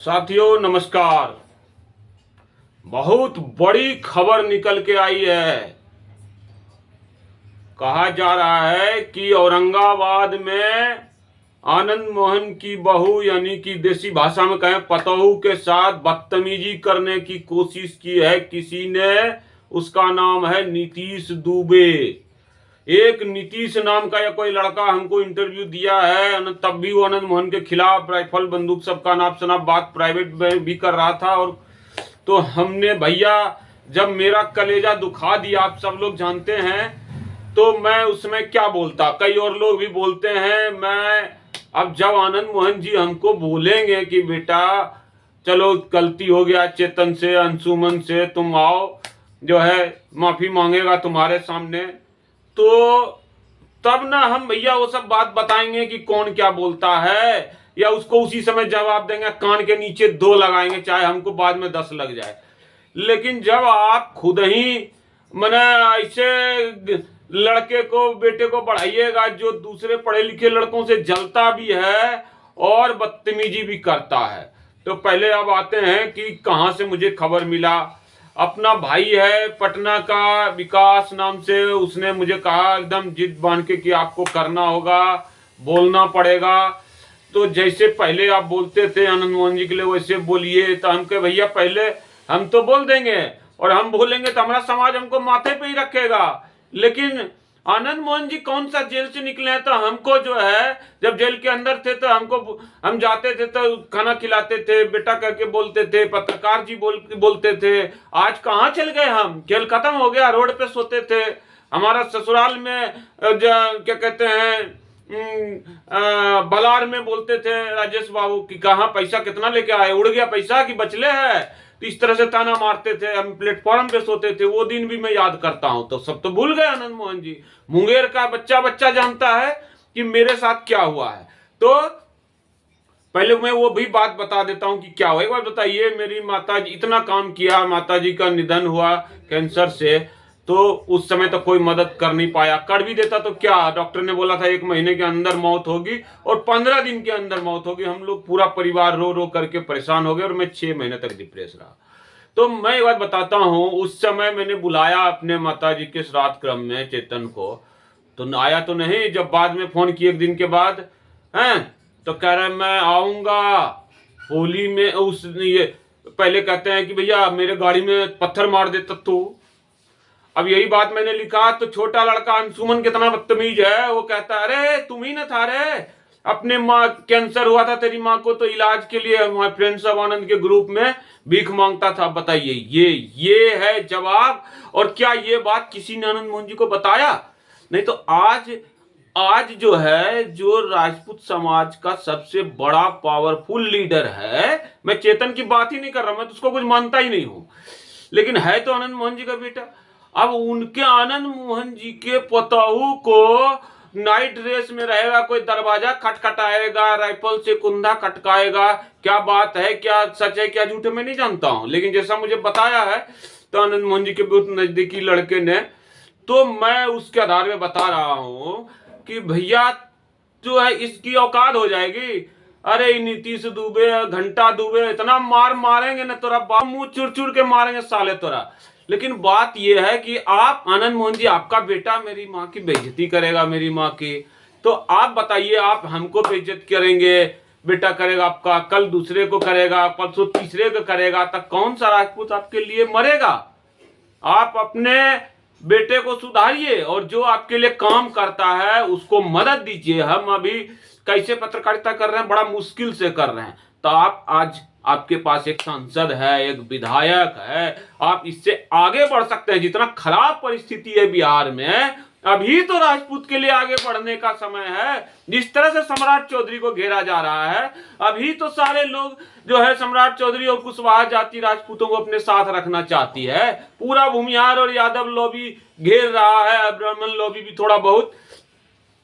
साथियों नमस्कार। बहुत बड़ी खबर निकल के आई है। कहा जा रहा है कि औरंगाबाद में आनंद मोहन की बहू यानी कि देसी भाषा में कहें पतोहू के साथ बदतमीजी करने की कोशिश की है किसी ने। उसका नाम है नीतीश दुबे। एक नीतीश नाम का या कोई लड़का हमको इंटरव्यू दिया है, तब भी वो आनंद मोहन के खिलाफ राइफल बंदूक सबका नाप शनाप बात प्राइवेट में भी कर रहा था। और तो हमने भैया जब मेरा कलेजा दुखा दिया, आप सब लोग जानते हैं, तो मैं उसमें क्या बोलता। कई और लोग भी बोलते हैं। मैं अब जब आनंद मोहन जी हमको बोलेंगे कि बेटा चलो गलती हो गया, चेतन से अंशुमन से तुम आओ, जो है माफी मांगेगा तुम्हारे सामने, तो तब ना हम भैया वो सब बात बताएंगे कि कौन क्या बोलता है, या उसको उसी समय जवाब देंगे, कान के नीचे 2 लगाएंगे, चाहे हमको बाद में 10 लग जाए। लेकिन जब आप खुद ही मने ऐसे लड़के को बेटे को पढ़ाइएगा जो दूसरे पढ़े लिखे लड़कों से जलता भी है और बदतमीजी भी करता है, तो पहले अब आते हैं कि कहां से मुझे खबर मिला। अपना भाई है पटना का, विकास नाम से, उसने मुझे कहा एकदम जिद बांध के कि आपको करना होगा, बोलना पड़ेगा। तो जैसे पहले आप बोलते थे आनंद मोहन जी के लिए वैसे बोलिए। तो हम कहे भैया पहले हम तो बोल देंगे, और हम बोलेंगे तो हमारा समाज हमको माथे पे ही रखेगा। लेकिन आनंद मोहन जी कौन सा जेल से निकले हैं, तो हमको जो है जब जेल के अंदर थे तो हमको, हम जाते थे तो खाना खिलाते थे, बेटा करके बोलते थे, पत्रकार जी बोलते थे। आज कहाँ चल गए हम? खेल खत्म हो गया, रोड पे सोते थे। हमारा ससुराल में क्या कहते हैं बलार में बोलते थे राजेश बाबू कि कहाँ पैसा कितना लेके आए, उड़ गया पैसा कि बचले है। तो इस तरह से ताना मारते थे, हम प्लेटफॉर्म पे सोते थे। वो दिन भी मैं याद करता हूं। तो सब तो भूल गए आनंद मोहन जी। मुंगेर का बच्चा बच्चा जानता है कि मेरे साथ क्या हुआ है। तो पहले मैं वो भी बात बता देता हूं कि क्या हुआ। एक बार बताइए, मेरी माता जी इतना काम किया, माता जी का निधन हुआ कैंसर से, तो उस समय तो कोई मदद कर नहीं पाया। कर भी देता तो क्या, डॉक्टर ने बोला था 1 महीने के अंदर मौत होगी और 15 दिन के अंदर मौत होगी। हम लोग पूरा परिवार रो रो करके परेशान हो गए और मैं 6 महीने तक डिप्रेस रहा। तो मैं एक बात बताता हूं, उस समय मैंने बुलाया अपने माता जी के श्राद्ध क्रम में चेतन को, तो आया तो नहीं। जब बाद में फोन किए 1 दिन के बाद हैं, तो कह रहा है मैं आऊंगा होली में। उस ये पहले कहते हैं कि भैया मेरे गाड़ी में पत्थर मार देता तो। अब यही बात मैंने लिखा तो छोटा लड़का अंशुमन कितना बदतमीज है, वो कहता है अरे तुम ही ना था रे, अपने माँ कैंसर हुआ था तेरी माँ को, तो इलाज के लिए हमारे फ्रेंड्स ऑफ आनंद के ग्रुप में भीख मांगता था। बताइए, ये है जवाब। और क्या ये बात किसी ने आनंद मोहन जी को बताया? नहीं। तो आज जो है, जो राजपूत समाज का सबसे बड़ा पावरफुल लीडर है, मैं चेतन की बात ही नहीं कर रहा, मैं तो उसको कुछ मानता ही नहीं हूं, लेकिन है तो आनंद मोहन जी का बेटा। अब उनके आनंद मोहन जी के पतोहू को नाइट ड्रेस में रहेगा, कोई दरवाजा खटखटाएगा, राइफल से कुंधा खटकाएगा। क्या बात है, क्या सच है क्या झूठ है मैं नहीं जानता हूं, लेकिन जैसा मुझे बताया है तो आनंद मोहन जी के बहुत नजदीकी लड़के ने, तो मैं उसके आधार में बता रहा हूं कि भैया जो है इसकी औकात हो जाएगी। अरे नीतीश दुबे, घंटा दुबे, इतना मार मारेंगे ना तोरा बाप, मुंह चुर चुर के मारेंगे साले तोरा। लेकिन बात यह है कि आप आनंद मोहन जी, आपका बेटा मेरी माँ की बेइज्जती करेगा, मेरी माँ की, तो आप बताइए, आप हमको बेइज्जत करेंगे, बेटा करेगा आपका, कल दूसरे को करेगा, परसों तीसरे को करेगा, तब कौन सा राजपूत आपके लिए मरेगा? आप अपने बेटे को सुधारिए और जो आपके लिए काम करता है उसको मदद दीजिए। हम अभी कैसे पत्रकारिता कर रहे हैं, बड़ा मुश्किल से कर रहे हैं। तो आप आज आपके पास एक सांसद है, एक विधायक है, आप इससे आगे बढ़ सकते हैं। जितना खराब परिस्थिति है बिहार में, अभी तो राजपूत के लिए आगे बढ़ने का समय है। जिस तरह से सम्राट चौधरी को घेरा जा रहा है, अभी तो सारे लोग जो है सम्राट चौधरी और कुशवाहा जाति राजपूतों को अपने साथ रखना चाहती है। पूरा भूमिहार और यादव लॉबी घेर रहा है, ब्राह्मण लॉबी भी थोड़ा बहुत,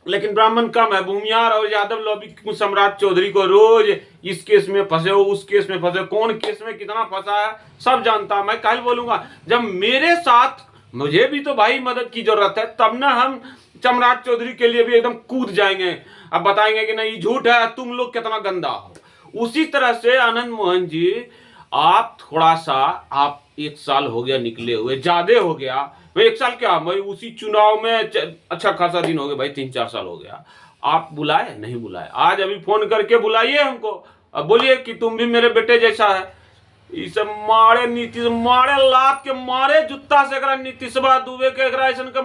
लेकिन ब्राह्मण कम है। भूमिहार और यादव लॉबी सम्राट चौधरी को रोज इस केस में फंसे हो, उस केस में फंसे, कौन केस में कितना फंसा है सब जानता। मैं कल बोलूंगा जब मेरे साथ, मुझे भी तो भाई मदद की जरूरत है, तब ना हम सम्राट चौधरी के लिए भी एकदम कूद जाएंगे। अब बताएंगे कि नहीं झूठ है, तुम लोग कितना गंदा हो। उसी तरह से आनंद मोहन जी, आप थोड़ा सा, आप 1 साल हो गया निकले हुए, ज्यादा हो गया भाई, 1 साल क्या, मैं उसी चुनाव में अच्छा खासा दिन हो गया भाई, 3-4 साल हो गया। आप बुलाए नहीं बुलाए, आज अभी फोन करके बुलाइए हमको, अब बोलिए कि तुम भी मेरे बेटे जैसा है। इसे मारे नीतीश, मारे लात के मारे जूता से एकरा नीतीशवा दुबे के, एकरा ऐसन का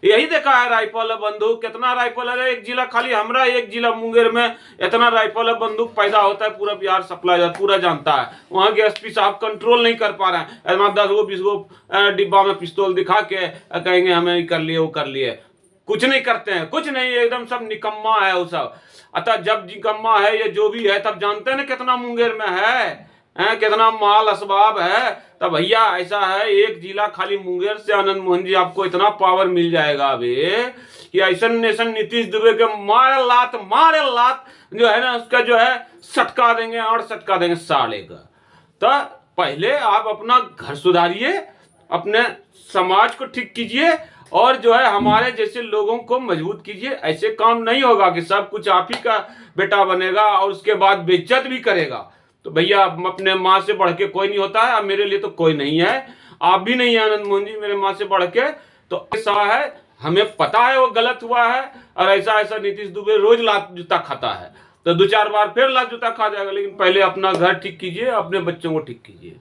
यही देखा है राइफल बंदूक, कितना राइफल है एक जिला, खाली हमरा एक जिला मुंगेर में इतना राइफल बंदूक पैदा होता है, पूरा बिहार सप्लाई पूरा जानता है। वहां के एसपी साहब कंट्रोल नहीं कर पा रहे हैं, 10 गो 20 गो डिब्बा में पिस्तौल दिखा के कहेंगे हमें कर लिए वो कर लिए, कुछ नहीं करते हैं, कुछ नहीं, एकदम सब निकम्मा है वो सब। अतः जब निकम्मा है ये जो भी है, तब जानते हैं ना कितना मुंगेर में है कितना माल असबाब है। तब भैया ऐसा है, एक जिला खाली मुंगेर से आनंद मोहन जी आपको इतना पावर मिल जाएगा अभी कि ऐसा नेशन नीतीश दुबे के मारे लात जो है ना उसका जो है सटका देंगे और सटका देंगे साले का। तो पहले आप अपना घर सुधारिए, अपने समाज को ठीक कीजिए और जो है हमारे जैसे लोगों को मजबूत कीजिए। ऐसे काम नहीं होगा कि सब कुछ आप ही का बेटा बनेगा और उसके बाद बेइज्जत भी करेगा। तो भैया अपने माँ से बढ़ के कोई नहीं होता है, अब मेरे लिए तो कोई नहीं है, आप भी नहीं है आनंद मोहन जी मेरे माँ से बढ़ के। तो ऐसा है, हमें पता है वो गलत हुआ है, और ऐसा ऐसा नीतीश दुबे रोज लात जूता खाता है, तो 2-4 बार फिर लात जूता खा जाएगा। लेकिन पहले अपना घर ठीक कीजिए, अपने बच्चों को ठीक कीजिए।